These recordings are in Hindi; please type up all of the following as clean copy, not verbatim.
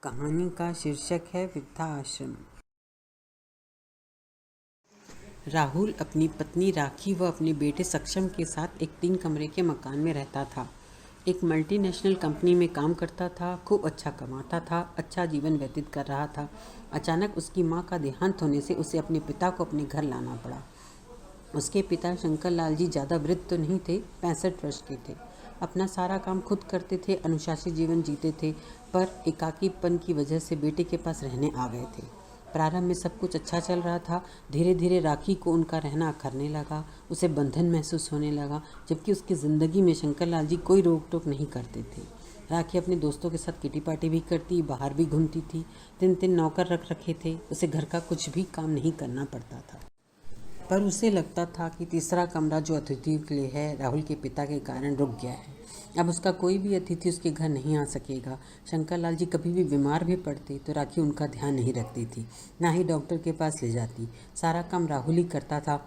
कहानी का शीर्षक है वृद्धा आश्रम। राहुल अपनी पत्नी राखी व अपने बेटे सक्षम के साथ एक 3 कमरे के मकान में रहता था। एक मल्टीनेशनल कंपनी में काम करता था, खूब अच्छा कमाता था, अच्छा जीवन व्यतीत कर रहा था। अचानक उसकी मां का देहांत होने से उसे अपने पिता को अपने घर लाना पड़ा। उसके पिता शंकर लाल जी ज़्यादा वृद्ध तो नहीं थे, 65 वर्ष के थे। अपना सारा काम खुद करते थे, अनुशासित जीवन जीते थे, पर एकाकीपन की वजह से बेटे के पास रहने आ गए थे। प्रारंभ में सब कुछ अच्छा चल रहा था। धीरे धीरे राखी को उनका रहना अखरने लगा, उसे बंधन महसूस होने लगा, जबकि उसकी ज़िंदगी में शंकर लाल जी कोई रोक टोक नहीं करते थे। राखी अपने दोस्तों के साथ किटी पार्टी भी करती, बाहर भी घूमती थी। 3 नौकर रख रखे थे, उसे घर का कुछ भी काम नहीं करना पड़ता था। पर उसे लगता था कि तीसरा कमरा जो अतिथियों के लिए है, राहुल के पिता के कारण रुक गया है। अब उसका कोई भी अतिथि उसके घर नहीं आ सकेगा। शंकर लाल जी कभी भी बीमार भी पड़ते तो राखी उनका ध्यान नहीं रखती थी, ना ही डॉक्टर के पास ले जाती। सारा काम राहुल ही करता था।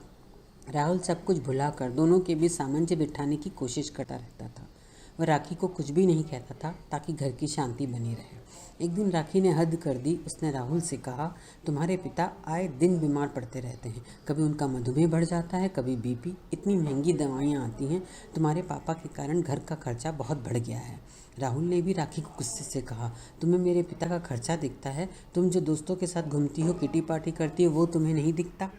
राहुल सब कुछ भुलाकर दोनों के बीच सामंजस्य बिठाने की कोशिश करता रहता था। वह राखी को कुछ भी नहीं कहता था ताकि घर की शांति बनी रहे। एक दिन राखी ने हद कर दी। उसने राहुल से कहा, तुम्हारे पिता आए दिन बीमार पड़ते रहते हैं, कभी उनका मधुमेह बढ़ जाता है, कभी बीपी। इतनी महंगी दवाइयाँ आती हैं, तुम्हारे पापा के कारण घर का खर्चा बहुत बढ़ गया है। राहुल ने भी राखी को गुस्से से कहा, तुम्हें मेरे पिता का खर्चा दिखता है? तुम जो दोस्तों के साथ घूमती हो, किटी पार्टी करती हो, वो तुम्हें नहीं दिखता?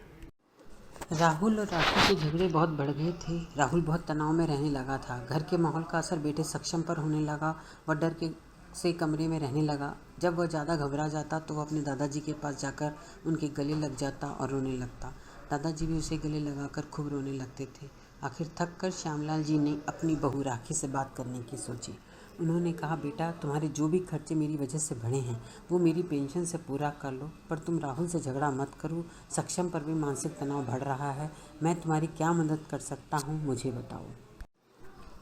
राहुल और राखी के झगड़े बहुत बढ़ गए थे। राहुल बहुत तनाव में रहने लगा था। घर के माहौल का असर बेटे सक्षम पर होने लगा। वह डर के से कमरे में रहने लगा। जब वह ज़्यादा घबरा जाता तो वह अपने दादाजी के पास जाकर उनके गले लग जाता और रोने लगता। दादाजी भी उसे गले लगाकर खूब रोने लगते थे। आखिर थक कर श्यामलाल जी ने अपनी बहू राखी से बात करने की सोची। उन्होंने कहा, बेटा, तुम्हारे जो भी खर्चे मेरी वजह से बढ़े हैं वो मेरी पेंशन से पूरा कर लो, पर तुम राहुल से झगड़ा मत करो। सक्षम पर भी मानसिक तनाव बढ़ रहा है। मैं तुम्हारी क्या मदद कर सकता हूँ, मुझे बताओ।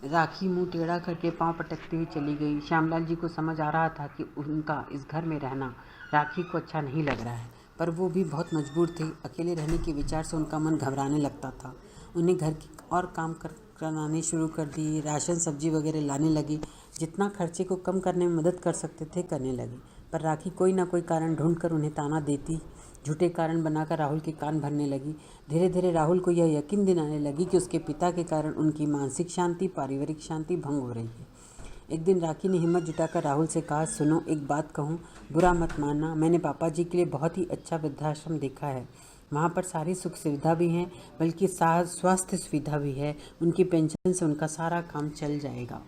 राखी मुंह टेढ़ा करके पांव पटकती हुई चली गई। श्यामलाल जी को समझ आ रहा था कि उनका इस घर में रहना राखी को अच्छा नहीं लग रहा है, पर वो भी बहुत मजबूर थे। अकेले रहने के विचार से उनका मन घबराने लगता था। उन्हें घर की और काम कराने शुरू कर दिए। राशन सब्जी वगैरह लाने लगे। जितना खर्चे को कम करने में मदद कर सकते थे करने लगे, पर राखी कोई ना कोई कारण ढूंढकर उन्हें ताना देती, झूठे कारण बनाकर राहुल के कान भरने लगी। धीरे धीरे राहुल को यह यकीन दिलाने लगी कि उसके पिता के कारण उनकी मानसिक शांति, पारिवारिक शांति भंग हो रही है। एक दिन राखी ने हिम्मत जुटाकर राहुल से कहा, सुनो, एक बात कहूँ, बुरा मत मानना। मैंने पापा जी के लिए बहुत ही अच्छा वृद्धाश्रम देखा है। वहाँ पर सारी सुख सुविधा भी हैं, बल्कि स्वास्थ्य सुविधा भी है। उनकी पेंशन से उनका सारा काम चल जाएगा।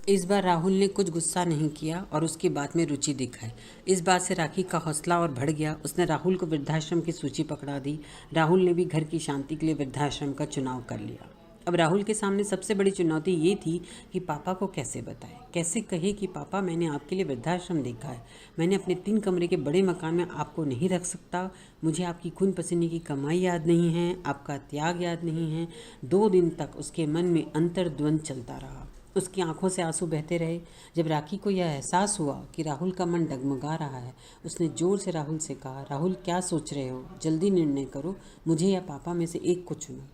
इस बार राहुल ने कुछ गुस्सा नहीं किया और उसकी बात में रुचि दिखाई। इस बात से राखी का हौसला और बढ़ गया। उसने राहुल को वृद्धाश्रम की सूची पकड़ा दी। राहुल ने भी घर की शांति के लिए वृद्धाश्रम का चुनाव कर लिया। अब राहुल के सामने सबसे बड़ी चुनौती ये थी कि पापा को कैसे बताए, कैसे कहे कि पापा, मैंने आपके लिए वृद्धाश्रम देखा है। मैंने अपने 3 कमरे के बड़े मकान में आपको नहीं रख सकता। मुझे आपकी खून पसीने की कमाई याद नहीं है, आपका त्याग याद नहीं है। 2 दिन तक उसके मन में अंतर्द्वंद चलता रहा। उसकी आंखों से आंसू बहते रहे। जब राखी को यह एहसास हुआ कि राहुल का मन डगमगा रहा है, उसने जोर से राहुल से कहा, राहुल, क्या सोच रहे हो? जल्दी निर्णय करो, मुझे या पापा में से एक को चुनो।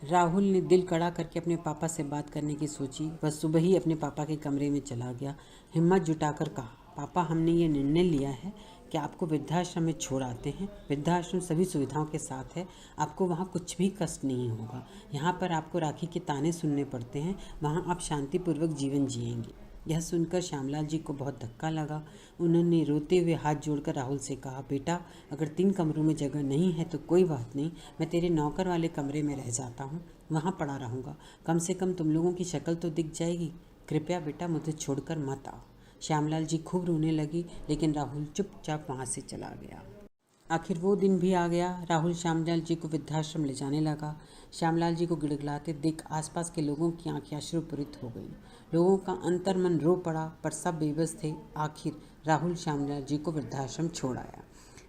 राहुल ने दिल कड़ा करके अपने पापा से बात करने की सोची। वह सुबह ही अपने पापा के कमरे में चला गया। हिम्मत जुटाकर कहा, पापा, हमने ये निर्णय लिया है कि आपको वृद्धाश्रम में छोड़ आते हैं। वृद्धाश्रम सभी सुविधाओं के साथ है, आपको वहाँ कुछ भी कष्ट नहीं होगा। यहाँ पर आपको राखी के ताने सुनने पड़ते हैं, वहाँ आप शांतिपूर्वक जीवन जिएंगे। यह सुनकर श्यामलाल जी को बहुत धक्का लगा। उन्होंने रोते हुए हाथ जोड़कर राहुल से कहा, बेटा, अगर 3 कमरों में जगह नहीं है तो कोई बात नहीं, मैं तेरे नौकर वाले कमरे में रह जाता हूँ, वहाँ पड़ा रहूँगा। कम से कम तुम लोगों की शक्ल तो दिख जाएगी। कृपया बेटा, मुझे छोड़कर मत आओ। श्यामलाल जी खूब रोने लगी, लेकिन राहुल चुपचाप वहाँ से चला गया। आखिर वो दिन भी आ गया। राहुल श्यामलाल जी को वृद्धाश्रम ले जाने लगा। श्यामलाल जी को गिड़गिड़ाते देख आसपास के लोगों की आंखें अश्रुपूरित हो गईं। लोगों का अंतर्मन रो पड़ा, पर सब बेबस थे। आखिर राहुल श्यामलाल जी को वृद्धाश्रम छोड़ आया।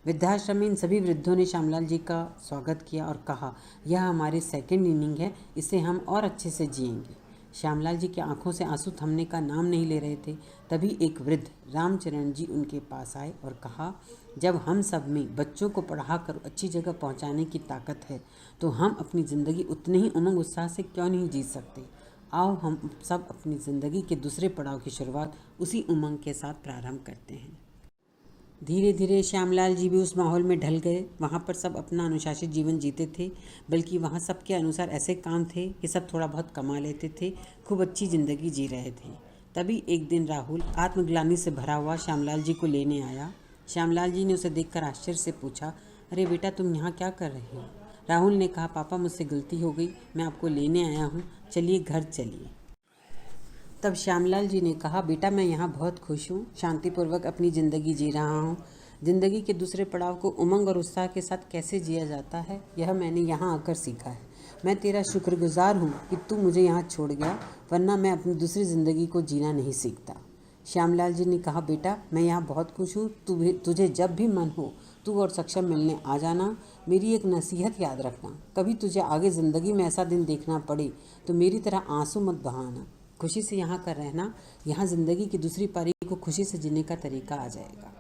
वृद्धाश्रम में इन सभी वृद्धों ने श्यामलाल जी का स्वागत किया और कहा, यह हमारी सेकेंड इनिंग है, इसे हम और अच्छे से जिएंगे। श्यामलाल जी की आंखों से आंसू थमने का नाम नहीं ले रहे थे। तभी एक वृद्ध रामचरण जी उनके पास आए और कहा, जब हम सब में बच्चों को पढ़ाकर अच्छी जगह पहुंचाने की ताकत है, तो हम अपनी ज़िंदगी उतने ही उमंग उत्साह से क्यों नहीं जी सकते। आओ हम सब अपनी ज़िंदगी के दूसरे पड़ाव की शुरुआत उसी उमंग के साथ प्रारंभ करते हैं। धीरे धीरे श्यामलाल जी भी उस माहौल में ढल गए। वहाँ पर सब अपना अनुशासित जीवन जीते थे, बल्कि वहाँ सबके अनुसार ऐसे काम थे कि सब थोड़ा बहुत कमा लेते थे, खूब अच्छी ज़िंदगी जी रहे थे। तभी एक दिन राहुल आत्मग्लानि से भरा हुआ श्यामलाल जी को लेने आया। श्यामलाल जी ने उसे देखकर आश्चर्य से पूछा, अरे बेटा, तुम यहाँ क्या कर रहे हो? राहुल ने कहा, पापा मुझसे गलती हो गई, मैं आपको लेने आया हूँ, चलिए घर चलिए। तब श्यामलाल जी ने कहा, बेटा मैं यहाँ बहुत खुश हूँ, शांतिपूर्वक अपनी ज़िंदगी जी रहा हूँ। ज़िंदगी के दूसरे पड़ाव को उमंग और उत्साह के साथ कैसे जिया जाता है, यह मैंने यहाँ आकर सीखा है। मैं तेरा शुक्रगुजार हूँ कि तू मुझे यहाँ छोड़ गया, वरना मैं अपनी दूसरी ज़िंदगी को जीना नहीं सीखता। श्यामलाल जी ने कहा, बेटा मैं यहाँ बहुत खुश हूँ, तुझे जब भी मन हो तू और सक्षम मिलने आ जाना। मेरी एक नसीहत याद रखना, कभी तुझे आगे ज़िंदगी में ऐसा दिन देखना पड़े तो मेरी तरह आंसू मत बहाना। खुशी से यहाँ कर रहना, यहाँ ज़िंदगी की दूसरी पारी को खुशी से जीने का तरीका आ जाएगा।